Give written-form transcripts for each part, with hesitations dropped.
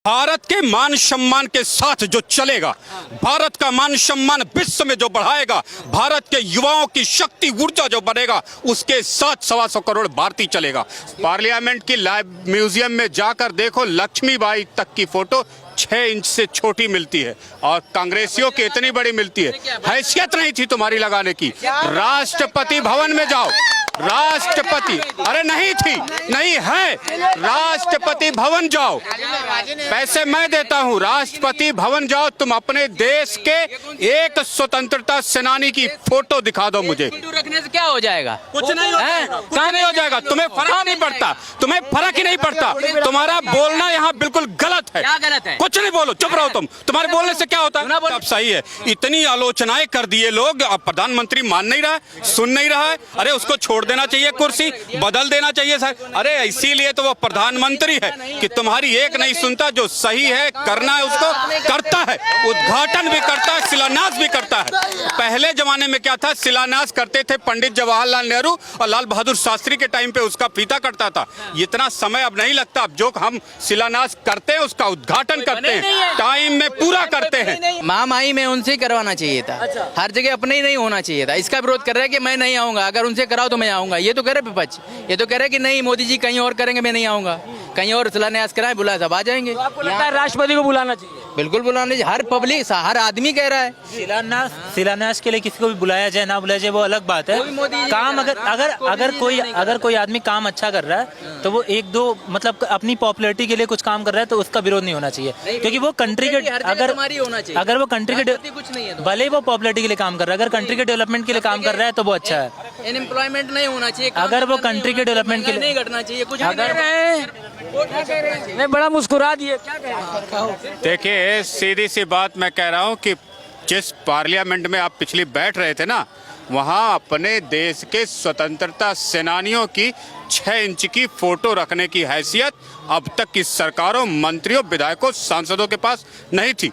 भारत के मान सम्मान के साथ जो चलेगा, भारत का मान सम्मान विश्व में जो बढ़ाएगा, भारत के युवाओं की शक्ति ऊर्जा जो बनेगा, उसके साथ 125 करोड़ भारतीय चलेगा। पार्लियामेंट की लाइव म्यूजियम में जाकर देखो, लक्ष्मीबाई तक की फोटो 6 इंच से छोटी मिलती है और कांग्रेसियों की इतनी बड़ी मिलती है। हैसियत नहीं थी तुम्हारी लगाने की। राष्ट्रपति भवन में जाओ, राष्ट्रपति, अरे नहीं थी, नहीं है, राष्ट्रपति भवन जाओ, पैसे मैं देता हूं, राष्ट्रपति भवन जाओ, तुम अपने देश के एक स्वतंत्रता सेनानी की फोटो दिखा दो मुझे। रखने से क्या हो जाएगा? कुछ नहीं हो जाएगा, कहाँ नहीं हो जाएगा, तुम्हें फर्क नहीं पड़ता, तुम्हें फर्क ही नहीं पड़ता। तुम्हारा बोलना यहाँ बिल्कुल गलत है। क्या गलत है? कुछ नहीं बोलो, चुप रहो तुम। तुम्हारे बोलने से क्या होता है? अब सही है, इतनी आलोचनाएं कर दिए लोग, अब प्रधानमंत्री मान नहीं रहा है, सुन नहीं रहा है। अरे उसको छोड़ देना चाहिए, कुर्सी बदल देना चाहिए सर। अरे इसीलिए तो वो प्रधानमंत्री है कि तुम्हारी एक नहीं सुनता, जो सही है करना है उसको करता है, उद्घाटन भी करता है, शिलान्यास भी करता है। पहले जमाने में क्या था, शिलान्यास करते थे पंडित जवाहरलाल नेहरू और लाल बहादुर शास्त्री के टाइम पे उसका फीता कटता था। इतना समय अब नहीं लगता, अब जो हम शिलान्यास करते हैं उसका उद्घाटन करते हैं, टाइम में पूरा करते हैं। महामाई में उनसे ही करवाना चाहिए था। हर जगह अपने ही नहीं होना चाहिए था। इसका विरोध कर रहा है कि मैं नहीं आऊंगा, अगर उनसे कराओ तो मैं आऊंगा। ये तो कह रहे विपक्ष, ये तो कह रहे कि नहीं मोदी जी कहीं और करेंगे, मैं नहीं आऊंगा। कहीं और शिलान्यास कराएं, बुलाए सब आ जाएंगे। आपको लगता है राष्ट्रपति को बुलाना चाहिए? बिल्कुल बुलाना चाहिए। हर पब्लिक, हर आदमी कह रहा है। शिलान्यास के लिए किसी को भी बुलाया जाए ना बुलाया जाए वो अलग बात है। काम अगर कोई आदमी काम अच्छा कर रहा है तो वो एक दो मतलब अपनी पॉपुलैरिटी के लिए कुछ काम कर रहा है तो उसका विरोध नहीं होना चाहिए, क्योंकि वो कंट्री के अगर वो कंट्री के भले वो पॉपुलैरिटी के लिए काम कर रहा है, अगर कंट्री के डेवलपमेंट के लिए काम कर रहा है तो वो अच्छा है। अनएम्प्लॉयमेंट नहीं होना चाहिए, अगर वो कंट्री के डेवलपमेंट के लिए नहीं घटना चाहिए कुछ। नहीं, बड़ा मुस्कुरा दिए, क्या कह रहे हैं? देखिए सीधी सी बात मैं कह रहा हूं कि जिस पार्लियामेंट में आप पिछली बैठ रहे थे ना, वहां अपने देश के स्वतंत्रता सेनानियों की 6 इंच की फोटो रखने की हैसियत अब तक की सरकारों, मंत्रियों, विधायकों, सांसदों के पास नहीं थी।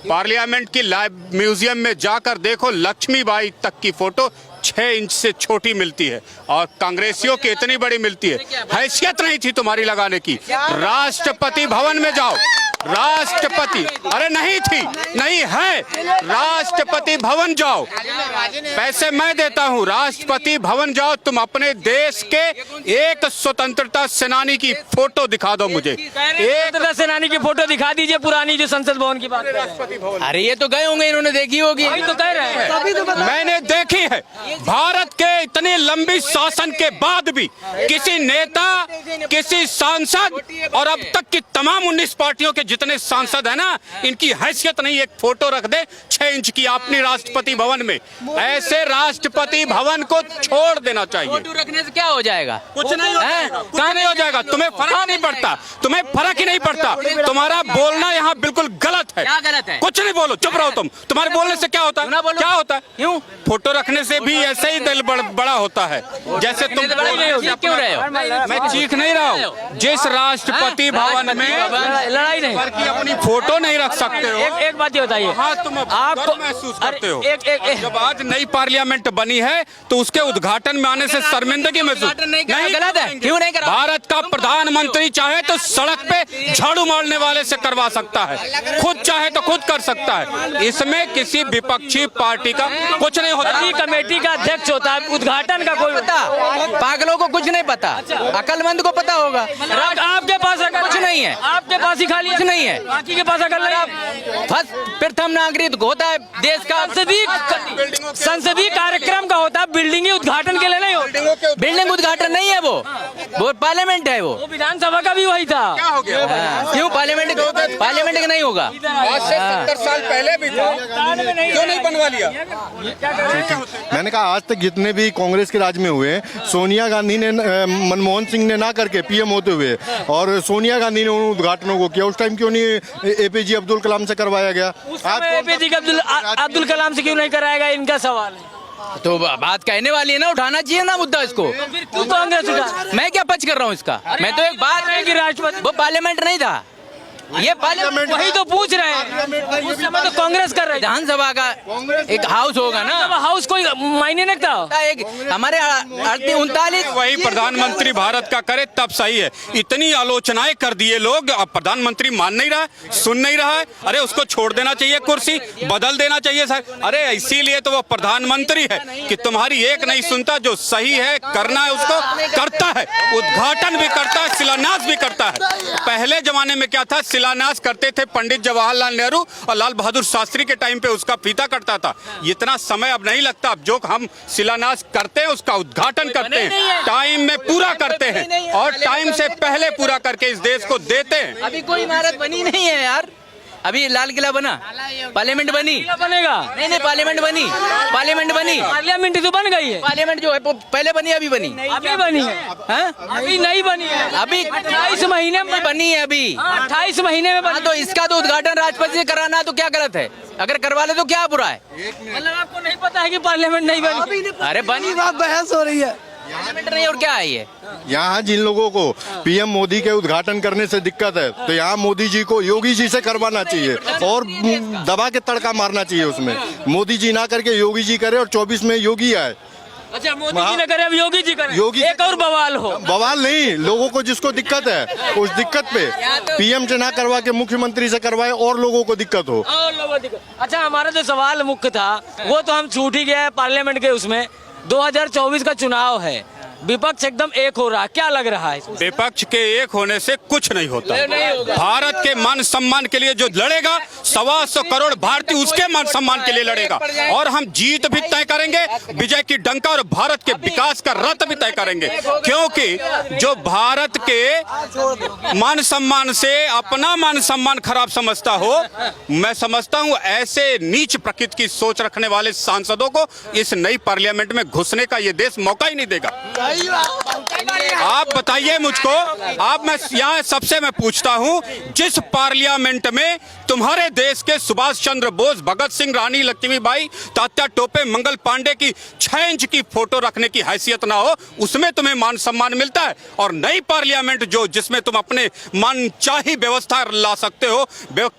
पार्लियामेंट की लाइव म्यूजियम में जाकर देखो, लक्ष्मीबाई तक की फोटो 6 इंच से छोटी मिलती है और कांग्रेसियों की इतनी बड़ी मिलती है। हैसियत नहीं थी तुम्हारी लगाने की। राष्ट्रपति भवन में जाओ, राष्ट्रपति, अरे नहीं थी, नहीं है, राष्ट्रपति भवन जाओ, पैसे मैं देता हूं, राष्ट्रपति भवन जाओ, तुम अपने देश के एक स्वतंत्रता सेनानी की फोटो दिखा दो मुझे। एक सेनानी की फोटो दिखा दीजिए, पुरानी जो संसद भवन की बात है। अरे ये तो गए होंगे, इन्होंने देखी होगी। तो कह रहे हैं, मैंने देखी है। भारत के इतने लंबी शासन के बाद भी किसी नेता, किसी सांसद और अब तक की तमाम 19 पार्टियों के जितने सांसद है ना, इनकी हैसियत नहीं एक फोटो रख दे 6 इंच की अपनी राष्ट्रपति भवन में। ऐसे राष्ट्रपति भवन को छोड़ देना चाहिए। फोटो रखने से क्या हो जाएगा? कुछ नहीं हो जाएगा, कहाँ नहीं हो जाएगा, तुम्हें फर्क नहीं पड़ता, तुम्हें फर्क ही नहीं पड़ता। तुम्हारा बोलना यहाँ बिल्कुल गलत है। क्या गलत है? कुछ नहीं बोलो, चुप रहो तुम। तुम्हारे बोलने से क्या होता है? क्या होता है? क्यों? फोटो रखने से भी ऐसे ही दिल बड़ा होता है, जैसे तुम क्यों रहे हो? मैं चीख नहीं रहा हूँ। जिस राष्ट्रपति भवन में लड़ाई नहीं की अपनी फोटो नहीं रख सकते हो, एक बात ये बताइए, हाँ तुम आपको महसूस करते हो। जब आज नई पार्लियामेंट बनी है तो उसके उद्घाटन में आने से शर्मिंदगी महसूस नहीं, गलत है। क्यों नहीं करा? भारत का प्रधानमंत्री चाहे तो सड़क पे झाड़ू मारने वाले से करवा सकता है, खुद चाहे तो खुद कर सकता है। इसमें किसी विपक्षी पार्टी का कुछ नहीं होता। कमेटी का अध्यक्ष होता है, उद्घाटन का कोई पता? पागलों को कुछ नहीं पता, अकलमंद को पता होगा। आपके पास कुछ नहीं है, आपके पास ही खाली कुछ नहीं है, बाकी के पास अकल नहीं। फर्स्ट प्रथम नागरिक होता है देश का। संसदीय कार्यक्रम का होता है, बिल्डिंग उद्घाटन के लिए नहीं हो। बिल्डिंग उद्घाटन नहीं है, वो पार्लियामेंट है। वो विधानसभा का भी वही था। क्या हो गया? क्यों पार्लियामेंट का नहीं होगा? आज से 70 साल पहले भी था, क्यों नहीं बनवा लिया? मैंने कहा आज तक जितने भी कांग्रेस के राज में हुए, सोनिया गांधी ने, मनमोहन सिंह ने ना करके पीएम होते हुए, और सोनिया गांधी ने उन उद्घाटनों को किया, उस टाइम क्यों नहीं एपीजे अब्दुल कलाम से करवाया गया? आज एपीजे अब्दुल कलाम से क्यों नहीं कराएगा, इनका सवाल है। तो बात कहने वाली है ना, उठाना चाहिए ना मुद्दा इसको। क्यों कांग्रेस उठा? मैं क्या पच कर रहा हूँ इसका? मैं तो एक बात है कि राष्ट्रपति वो पार्लियामेंट नहीं था, ये पार्लियामेंट वही तो पूछ रहे हैं, उस समय तो कांग्रेस कर रही थी। विधानसभा का एक हाउस होगा ना, अब हाउस कोई मायने नहीं रखता। एक हमारे 39 वही प्रधानमंत्री भारत का करे तब सही है। इतनी आलोचनाएं कर दिए लोग, अब प्रधानमंत्री मान नहीं रहा है, सुन नहीं रहा है। अरे उसको छोड़ देना चाहिए, कुर्सी बदल देना चाहिए सर। अरे इसीलिए तो वो प्रधानमंत्री है कि तुम्हारी एक नहीं सुनता, जो सही है करना है उसको करता है, उद्घाटन भी करता है, शिलान्यास भी करता है। पहले जमाने में क्या था, शिलान्यास करते थे पंडित जवाहरलाल नेहरू और लाल बहादुर शास्त्री के टाइम पे उसका फीता कटता था। इतना समय अब नहीं लगता, अब जो हम शिलान्यास करते हैं उसका उद्घाटन करते हैं, टाइम में पूरा करते हैं और टाइम से पहले पूरा करके इस देश को देते हैं। अभी कोई इमारत बनी नहीं है यार, अभी लाल किला बना, पार्लियामेंट बनी, बनेगा नहीं पार्लियामेंट बनी, पार्लियामेंट तो बन गई है। पार्लियामेंट जो है वो पहले बनी, अभी बनी, अभी बनी है, हाँ? अभी नहीं बनी है, अभी 28 महीने में बनी है अभी। 28 महीने में बनी। हाँ, तो इसका तो उद्घाटन राष्ट्रपति से कराना तो क्या गलत है, अगर करवा ले तो क्या बुरा है। मतलब आपको नहीं पता है कि पार्लियामेंट नहीं बनी? अरे बनी, बहस हो रही है, पार्लियामेंट नहीं और क्या है ये। यहाँ जिन लोगों को पीएम मोदी के उद्घाटन करने से दिक्कत है, तो यहाँ मोदी जी को योगी जी से करवाना चाहिए और दबा के तड़का मारना चाहिए उसमें। मोदी जी ना करके योगी जी करे और 24 में योगी आए। अच्छा, मोदी जी ने करे, अब योगी जी करे, योगी एक और बवाल हो। बवाल नहीं, लोगों को जिसको दिक्कत है उस दिक्कत पे पीएम से ना करवा के मुख्यमंत्री से करवाए और लोगों को दिक्कत हो। और लोगों को दिक्कत। अच्छा, हमारा जो सवाल मुख्य था वो तो हम छूट ही गया पार्लियामेंट के उसमें। 2024 का चुनाव है, विपक्ष एकदम एक हो रहा, क्या लग रहा है? विपक्ष के एक होने से कुछ नहीं होता। भारत के मान सम्मान के लिए जो लड़ेगा, 125 करोड़ भारतीय उसके मान सम्मान के लिए लड़ेगा और हम जीत भी तय करेंगे, विजय की डंका और भारत के विकास का रथ भी तय करेंगे। क्योंकि जो भारत के मान सम्मान से अपना मान सम्मान खराब समझता हो, मैं समझता हूं ऐसे नीच प्रकृति की सोच रखने वाले सांसदों को इस नई पार्लियामेंट में घुसने का ये देश मौका ही नहीं देगा। आप बताइए मुझको, आप मैं यहाँ सबसे मैं पूछता हूँ, जिस पार्लियामेंट में तुम्हारे देश के सुभाष चंद्र बोस, भगत सिंह, रानी लक्ष्मीबाई, तात्या टोपे, मंगल पांडे की 6 इंच की फोटो रखने की हैसियत ना हो, उसमें तुम्हें मान सम्मान मिलता है। और नई पार्लियामेंट जो जिसमें तुम अपने मनचाही व्यवस्था ला सकते हो,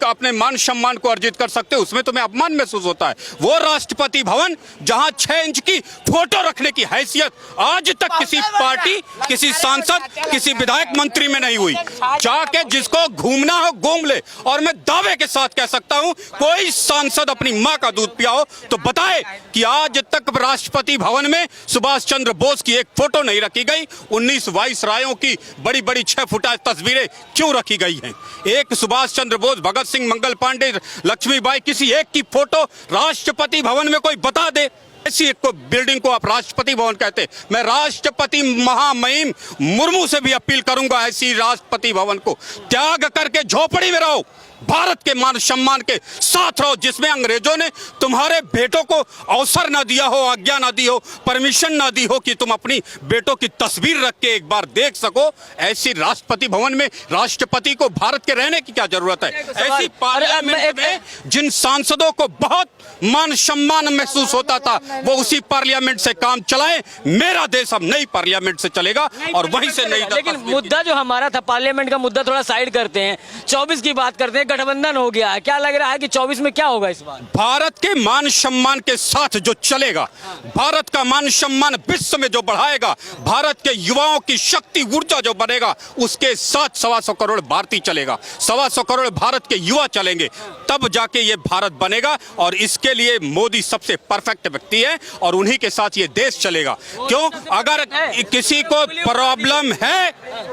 अपने मान सम्मान को अर्जित कर सकते हो, उसमें तुम्हें अपमान महसूस होता है। वो राष्ट्रपति भवन जहां 6 इंच की फोटो रखने की हैसियत आज तक किसी पार्टी, किसी सांसद, किसी विधायक मंत्री में नहीं हुई। जाके जिसको घूमना हो घूम ले। और मैं दावे के साथ कह सकता हूं, कोई सांसद अपनी मां का दूध पिया हो तो बताए कि आज तक राष्ट्रपति भवन में सुभाष चंद्र बोस की एक फोटो नहीं रखी गई। 19 वाइसरायों की बड़ी बड़ी 6 फुटा तस्वीरें क्यों रखी गई हैं? एक सुभाष चंद्र बोस, भगत सिंह, मंगल पांडे, लक्ष्मीबाई, किसी एक की फोटो राष्ट्रपति भवन में कोई बता दे। ऐसी एक बिल्डिंग को आप राष्ट्रपति भवन कहते। मैं राष्ट्रपति महामहिम मुर्मू से भी अपील करूंगा, ऐसी राष्ट्रपति भवन को त्याग करके झोपड़ी में रहो, भारत के मान सम्मान के साथ रहो, जिसमें अंग्रेजों ने तुम्हारे बेटों को अवसर ना दिया हो, आज्ञा ना दी हो, परमिशन ना दी हो कि तुम अपनी बेटों की तस्वीर रख के एक बार देख सको। ऐसी राष्ट्रपति भवन में राष्ट्रपति को भारत के रहने की क्या जरूरत है? ऐसी पार्लियामेंट में जिन सांसदों को बहुत मान सम्मान महसूस होता था, वो उसी पार्लियामेंट से काम चलाएं। मेरा देश अब नई पार्लियामेंट से चलेगा और वहीं से नई। लेकिन मुद्दा जो हमारा था, पार्लियामेंट का मुद्दा थोड़ा साइड करते हैं, 24 की बात करते हैं। गठबंधन हो गया है, क्या लग रहा है कि 24 में क्या होगा इस बार? भारत के मान सम्मान के साथ जो चलेगा, भारत का मान सम्मान विश्व में जो बढ़ाएगा, भारत के युवाओं की शक्ति ऊर्जा जो बनेगा, उसके साथ 125 करोड़ भारतीय चलेगा, 125 करोड़ भारत के युवा चलेंगे, तब जाके ये भारत बनेगा। और इसके लिए मोदी सबसे परफेक्ट व्यक्ति है और उन्हीं के साथ ये देश चलेगा। क्यों? अगर किसी को प्रॉब्लम है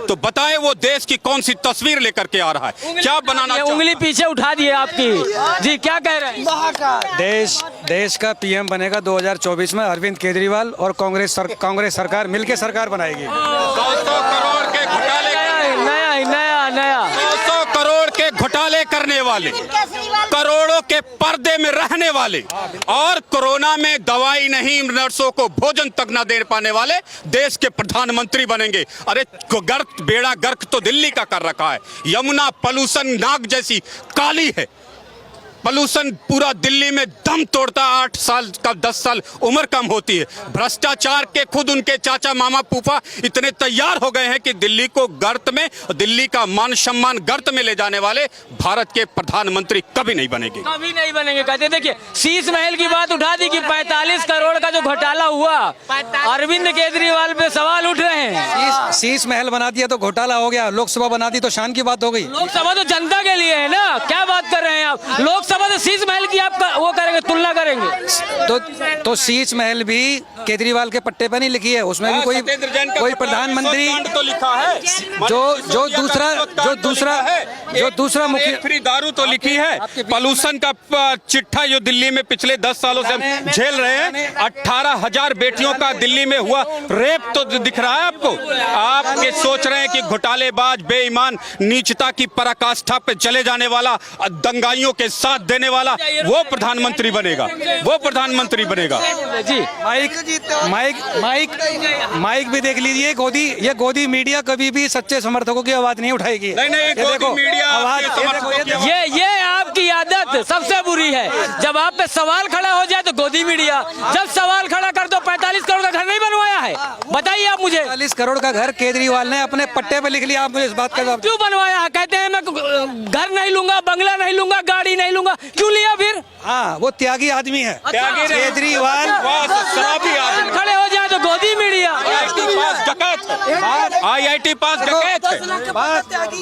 तो बताए वो देश की कौन सी तस्वीर लेकर के आ रहा है, क्या बनाना। उंगली पीछे उठा दी है आपकी जी, क्या कह रहे हैं? देश का पीएम बनेगा 2024 में अरविंद केजरीवाल और कांग्रेस सरकार मिलके सरकार बनाएगी। 200 करोड़ के घोटाले, नया 200 करोड़ के घोटाले करने वाले, करोड़ों के पर्दे में रहने वाले और कोरोना में दवाई नहीं, नर्सों को भोजन तक न दे पाने वाले देश के प्रधानमंत्री बनेंगे। अरे गर्क, बेड़ा गर्क तो दिल्ली का कर रखा है, यमुना पॉल्यूशन नाग जैसी काली है। पॉल्यूशन पूरा दिल्ली में दम तोड़ता, 8 साल का 10 साल उम्र कम होती है। भ्रष्टाचार के खुद उनके चाचा मामा फूफा इतने तैयार हो गए हैं कि दिल्ली को गर्त में, दिल्ली का मान सम्मान गर्त में ले जाने वाले भारत के प्रधानमंत्री कभी नहीं बनेंगे, कभी नहीं बनेंगे। कहते देखिए, शीश महल की बात उठा दी कि 45 करोड़ का जो घोटाला हुआ, अरविंद केजरीवाल पे सवाल उठ रहे हैं। शीश महल बना दिया तो घोटाला हो गया, लोकसभा बना दी तो शान की बात हो गई। लोकसभा तो जनता के लिए है ना, क्या बात कर रहे हैं आप? लोकसभा तो शीश महल की आप वो करेंगे, तुलना करेंगे। तो शीश महल भी केजरीवाल के पट्टे पर नहीं लिखी है, उसमें भी कोई प्रधानमंत्री तो लिखा है, जो दूसरा मुख्य फ्री दारू तो लिखी है। पॉल्यूशन का चिट्ठा जो दिल्ली में पिछले 10 सालों से हम झेल रहे हैं, 18,000 बेटियों का दिल्ली में हुआ रेप तो दिख रहा है आपको। आप ये सोच रहे हैं कि घोटालेबाज, बेईमान, नीचता की पराकाष्ठा पे चले जाने वाला, दंगाइयों के साथ देने वाला वो प्रधानमंत्री बनेगा, वो प्रधानमंत्री बनेगा। जी माइक भी देख लीजिए। ये गोदी मीडिया कभी भी सच्चे समर्थकों की आवाज नहीं उठाएगी। नहीं, गोदी मीडिया ये आपकी आदत सबसे बुरी है। जब आप पे सवाल खड़ा हो जाए तो गोदी मीडिया, जब सवाल खड़ा कर दो 45 करोड़ का घर नहीं बनवाया है, बताइए आप मुझे। 45 करोड़ का घर केजरीवाल ने अपने पट्टे पे लिख लिया, आप मुझे इस बात का जवाब क्यों बनवाया है? कहते हैं मैं घर नहीं लूंगा, बंगला नहीं लूंगा, गाड़ी नहीं लूंगा, क्यों लिया फिर? हाँ, वो त्यागी आदमी है केजरीवाल। खड़े हो जाए तो गोदी मीडिया। IIT पास डकैत है।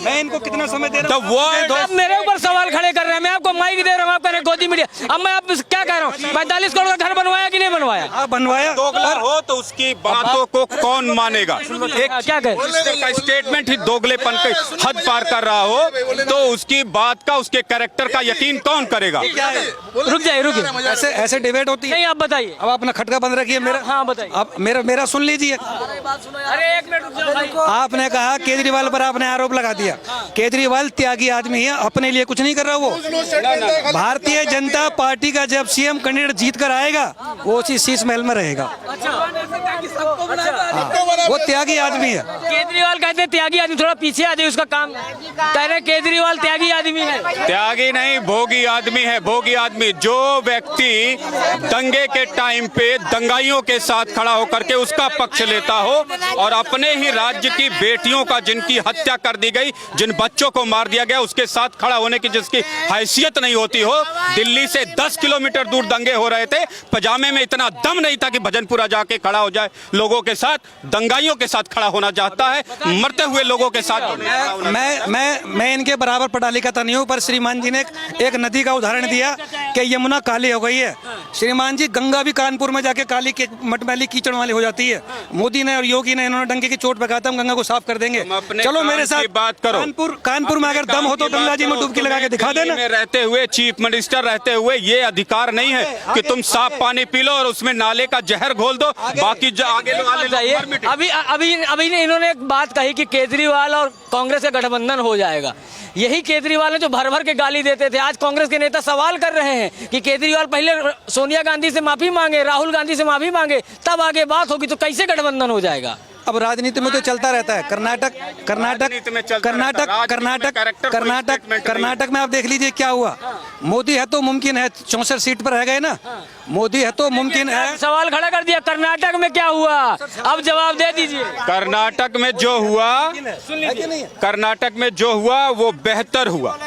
मैं इनको कितना समय दे रहा हूँ? आप मेरे ऊपर सवाल खड़े कर रहे हैं, मैं आपको माइक दे रहा हूँ, आप कह रहे हैं गोदी मीडिया। अब मैं आप क्या कह रहा हूँ, 45 करोड़ का घर बनवाया कि नहीं बनवाया? बनवाया। दोगला हो तो उसकी बातों को कौन मानेगा? एक क्या कह का स्टेटमेंट ही दोगलेपन की हद पार कर रहा हो तो उसकी बात का, उसके कैरेक्टर का यकीन कौन करेगा? रुक जाइए। ऐसे डिबेट होती है। नहीं, आप बताइए। अब अपना खटका बंद रखिए मेरा। हाँ, बताइए। अब मेरा सुन लीजिए। अरे एक मिनट रुक जाओ भाई। आपने कहा केजरीवाल पर आपने आरोप लगा दिया। केजरीवाल त्यागी आदमी है, अपने लिए कुछ नहीं कर रहा। वो भारतीय जनता पार्टी का जब सीएम कैंडिडेट जीत कर आएगा वो उसी शीश महल में रहेगा। वो त्यागी आदमी है। केजरीवाल कहते हैं त्यागी आदमी, थोड़ा पीछे आ जाइए, उसका काम कह रहे हैं केजरीवाल त्यागी आदमी है। त्यागी नहीं, भोगी आदमी है, भोगी आदमी। जो व्यक्ति दंगे के टाइम पे दंगाइयों के साथ खड़ा होकर के उसका पक्ष लेता हो और अपने ही राज्य की बेटियों का, जिनकी हत्या कर दी गई, जिन बच्चों को मार दिया गया, उसके साथ खड़ा होने की जिसकी हैसियत नहीं होती हो। दिल्ली से 10 किलोमीटर दूर दंगे हो रहे थे, पजामे में इतना दम नहीं था कि भजनपुरा जाके खड़ा हो जाए लोगों के साथ। दंगाइयों के साथ खड़ा होना चाहता है, मरते हुए लोगों के साथ। मैं इनके बराबर पढ़ा लिखा था नहीं हूँ, पर श्रीमान जी ने एक नदी का उदाहरण दिया कि यमुना काली हो गई है। श्रीमान जी, गंगा भी कानपुर में जाके काली के मटमैली कीचड़ वाली हो जाती है। मोदी ने और योगी ने इन्होंने डंके की चोट पे कहा था हम गंगा को साफ कर देंगे। चलो मेरे साथ बात करो। कानपुर में अगर दम हो तो गंगा जी में डुबकी लगा के दिखा देना। में रहते हुए, चीफ मिनिस्टर रहते हुए, ये अधिकार नहीं है कि तुम साफ पानी पी लो और उसमें नाले का जहर घोल दो, बाकी आगे अभी इन्होंने एक बात कही कि केजरीवाल और कांग्रेस का गठबंधन हो जाएगा। यही केजरीवाल है जो भर भर के गाली देते थे। आज कांग्रेस के नेता सवाल कर रहे हैं कि केजरीवाल पहले सोनिया गांधी से माफी मांगे, राहुल गांधी से माफी मांगे, तब आगे बात होगी। तो कैसे गठबंधन हो जाएगा? अब राजनीति में तो चलता रहता है। कर्नाटक में आप देख लीजिए क्या हुआ। मोदी है तो मुमकिन है, 64 सीट पर रह गए ना। मोदी है तो मुमकिन है। सवाल खड़ा कर दिया, कर्नाटक में क्या हुआ? अब जवाब दे दीजिए। कर्नाटक में जो हुआ, कर्नाटक में जो हुआ वो बेहतर हुआ।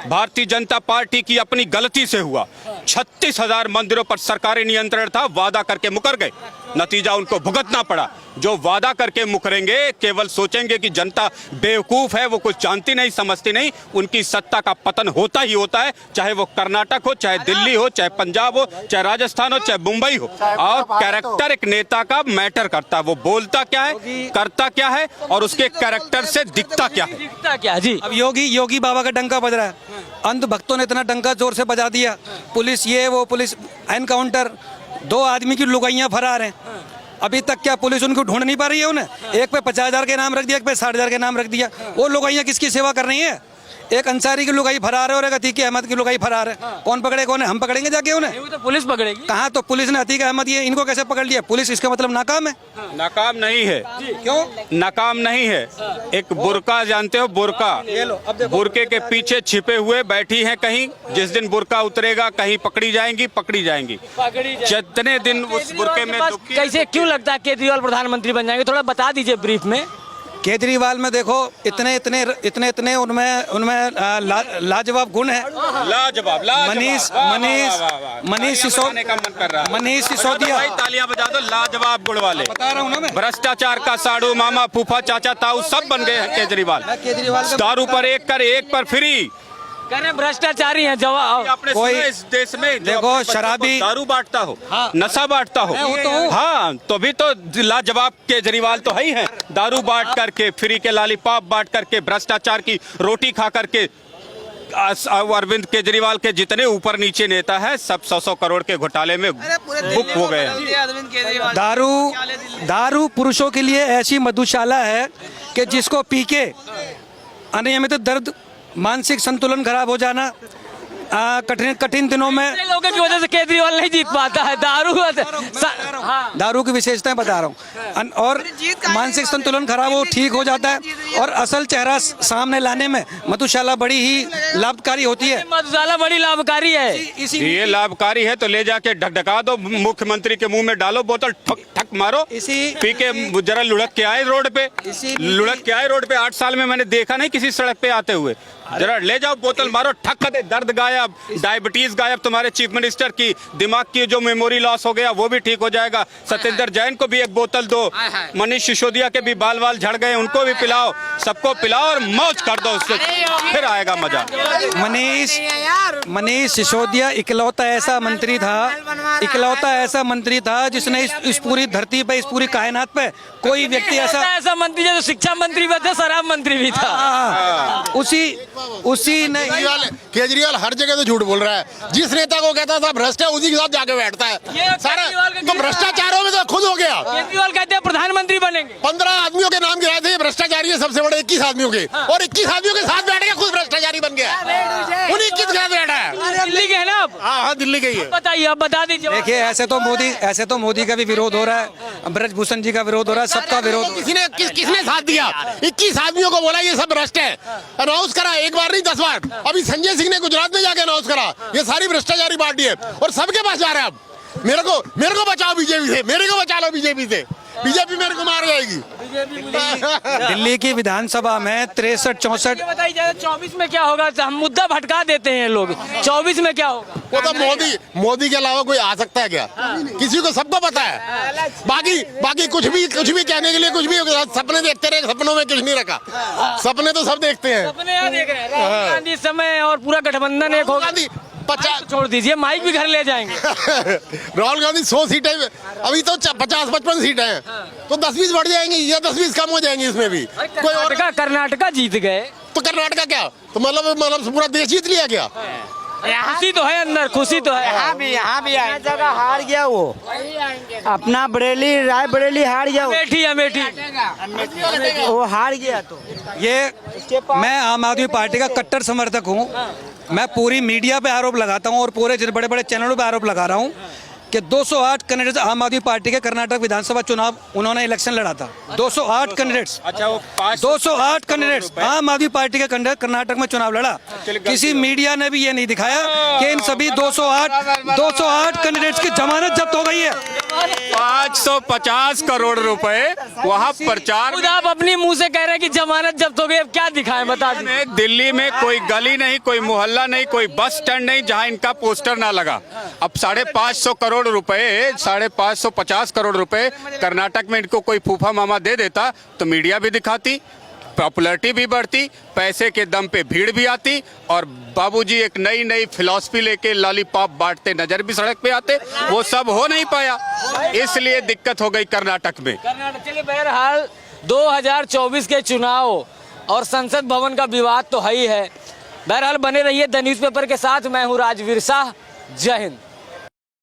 भारतीय जनता पार्टी की अपनी गलती से हुआ। 36,000 मंदिरों पर सरकारी नियंत्रण था, वादा करके मुकर गए, नतीजा उनको भुगतना पड़ा। जो वादा करके मुकरेंगे, केवल सोचेंगे कि जनता बेवकूफ है, वो कुछ जानती नहीं समझती नहीं, उनकी सत्ता का पतन होता ही होता है। चाहे वो कर्नाटक हो, चाहे दिल्ली हो, चाहे पंजाब हो, चाहे राजस्थान हो, चाहे मुंबई हो। और कैरेक्टर एक नेता का मैटर करता है, वो बोलता क्या है, करता क्या है और उसके कैरेक्टर से दिखता क्या है। दिखता क्या जी? अब योगी बाबा का डंका बज रहा है। अंध भक्तों ने इतना डंका जोर से बजा दिया, पुलिस ये वो, पुलिस एनकाउंटर, 2 आदमी की लुगाइयां फरार हैं। अभी तक क्या पुलिस उनको ढूंढ नहीं पा रही है? उन्हें एक पे 50,000 के नाम रख दिया, एक पे 60,000 के नाम रख दिया। वो लुगाइयां किसकी सेवा कर रही है? एक अंसारी की लुगाई फरार है और एक अतीक अहमद की लुगाई फरार है। कौन पकड़े कौन है? हम पकड़ेंगे जाके उन्हें? वो तो पुलिस पकड़ेगी। कहाँ? तो पुलिस ने अतीक अहमद ये इनको कैसे पकड़ लिया? पुलिस इसका मतलब नाकाम है? नाकाम नहीं है। क्यों नाकाम नहीं है। एक बुर्का जानते हो, बुर्का, बुर्के के पीछे छिपे हुए बैठी हैं कहीं। जिस दिन बुर्का उतरेगा कहीं पकड़ी जाएंगी, पकड़ी जाएंगी। जितने दिन उस बुर्के में दुखी- कैसे क्यों लगता है केजरीवाल प्रधानमंत्री बन जाएंगे? थोड़ा बता दीजिए ब्रीफ में। केजरीवाल में देखो इतने उनमें लाजवाब गुण है। लाजवाब, मनीष सिसोदिया का मन कर रहा है। मनीष सिसोदिया, भाई तालियां बजा दो। लाजवाब गुण वाले, बता रहा हूँ ना मैं। भ्रष्टाचार का साड़ू, मामा, फूफा, चाचा, ताऊ सब बन गए हैं केजरीवाल। दारू पर एक कर एक पर फ्री। कह रहे हैं भ्रष्टाचारी हैं। जवाब आपने कोई- सुना इस देश में जो देखो, अपने बच्चों को शराबी- दारू बांटता हो, नशा बांटता हो। हाँ, तो भी तो लाजवाब केजरीवाल तो है ही है। दारू बांट करके, फ्री के लॉलीपॉप बांट करके, भ्रष्टाचार की रोटी खा करके अरविंद केजरीवाल के जितने ऊपर नीचे नेता है सब 100 करोड़ के घोटाले में बुक हो गए हैं। दारू पुरुषों के लिए ऐसी मधुशाला है कि जिसको पी के अनियमित दर्द, मानसिक संतुलन खराब हो जाना, कठिन दिनों में ऐसे लोगों की वजह से केजरीवाल नहीं जीत पाता है। दारू की विशेषताएं बता रहा हूँ। और मानसिक संतुलन खराब हो ठीक हो जाता है। और असल चेहरा सामने लाने में मधुशाला बड़ी ही लाभकारी होती है। मधुशाला बड़ी लाभकारी है। ये लाभकारी है तो ले जाके ढकढका दो, मुख्यमंत्री के मुंह में डालो बोतल, ठक ठक मारो, पी के जरा लुढ़क के आए रोड पे। लुढ़क के आए रोड पे। 8 साल में मैंने देखा नहीं किसी सड़क पे आते हुए। जरा ले जाओ, बोतल मारो, ठक दे, दर्द गायब, डायबिटीज गायब। तुम्हारे चीफ मिनिस्टर की दिमाग की जो मेमोरी लॉस हो गया वो भी ठीक हो जाएगा। सत्येंद्र जैन को भी एक बोतल दो। मनीष सिसोदिया के भी बाल झड़ गए, उनको भी पिलाओ। सबको पिलाओ और मौज कर दो, उससे फिर आएगा मजा। मनीष सिसोदिया इकलौता ऐसा मंत्री था जिसने इस पूरी धरती पे, इस पूरी कायनात पे कोई व्यक्ति ऐसा मंत्री जो शिक्षा मंत्री भी था, शराब मंत्री भी था। उसी ने केजरीवाल हर जगह तो झूठ बोल रहा है। जिस नेता को कहता था भ्रष्ट है उसी के साथ जाके बैठता है सारा। तो भ्रष्टाचारों में तो खुद हो गया। केजरीवाल कहते हैं प्रधानमंत्री बनेंगे। 15 आदमियों के नाम गिराए थे भ्रष्टाचारी है सबसे बड़े, 21 आदमियों के, और 21 आदमियों के साथ बैठ के खुद भ्रष्टाचारी बन गया। उन्हीं 21 के साथ बैठा है। दिल्ली के है ना आप? हाँ, दिल्ली के ही है। बताइए, आप बता दीजिए। देखिए, ऐसे तो मोदी का भी विरोध हो रहा है, ब्रजभूषण जी का विरोध हो रहा है, सबका विरोध। किसने साथ दिया? 21 आदमियों को बोला ये सब भ्रष्ट है, अनाउंस करा, एक बार नहीं 10 बार। अभी संजय सिंह ने गुजरात में जाके अनाउंस करा ये सारी भ्रष्टाचारी पार्टी है, और सबके पास जा रहे हैं। अब मेरे को बचाओ बीजेपी से, मेरे को बचा लो बीजेपी से। बीजेपी मेरे को मार जाएगी। दिल्ली की विधानसभा में 63-64। बताइए 24 में क्या होगा? हम मुद्दा भटका देते हैं लोग। 24 में क्या होगा? वो तो मोदी के अलावा कोई आ सकता है क्या? किसी को, सबको पता है। बाकी कुछ भी कहने के लिए कुछ भी सपने देखते रहे, सपनों में कुछ नहीं रखा। सपने तो सब देखते हैं। सपने यहाँ देख रहे हैं। राहुल गांधी समय और पूरा गठबंधन एक होगा। 50 छोड़ दीजिए, माइक भी घर ले जाएंगे। राहुल गांधी 100 सीटें, अभी तो 50-55 सीटें हैं, तो 10-20 बढ़ जाएंगी या 10-20 कम हो जाएंगी इसमें भी। कोई और कर्नाटका जीत गए तो कर्नाटका क्या तो मतलब पूरा देश जीत लिया क्या? खुशी तो है अंदर, खुशी तो है। यहाँ भी जगह हार गया वो अपना रायबरेली हार गया अमेठी वो हार गया। तो ये मैं आम आदमी पार्टी का कट्टर समर्थक हूँ। मैं पूरी मीडिया पे आरोप लगाता हूँ और पूरे बड़े बड़े चैनलों पे आरोप लगा रहा हूँ कि 208 कैंडिडेट्स आम आदमी पार्टी के कर्नाटक विधानसभा चुनाव उन्होंने इलेक्शन लड़ा था। 208 कैंडिडेट्स, अच्छा, वो 208 कैंडिडेट्स आम आदमी पार्टी के कर्नाटक में चुनाव लड़ा। किसी मीडिया ने भी ये नहीं दिखाया कि इन सभी 208 कैंडिडेट्स की जमानत जब्त हो गई है। 550 करोड़ रुपए वहाँ प्रचार। खुद आप अपनी मुंह से कह रहे हैं कि जमानत जब्त हो गई, अब क्या दिखाएं? बता दीजिए। दिल्ली में कोई गली नहीं, कोई मोहल्ला नहीं, कोई बस स्टैंड नहीं जहाँ इनका पोस्टर ना लगा। अब 550 करोड़ रुपए, 550 करोड़ रुपए कर्नाटक में इनको कोई फूफा मामा दे देता तो मीडिया भी दिखाती, पॉपुलैरिटी भी बढ़ती, पैसे के दम पे भीड़ भी आती, और बाबूजी एक नई फिलॉसफी लेके लॉलीपॉप बांटते नजर भी सड़क पे आते। वो सब हो नहीं पाया, इसलिए दिक्कत हो गई कर्नाटक में। चलिए, बहरहाल 2024 के चुनाव और संसद भवन का विवाद तो है ही है। बहरहाल बने रहिए द न्यूज़पेपर के साथ। मैं हूँ राजवीर शाह। जय हिंद।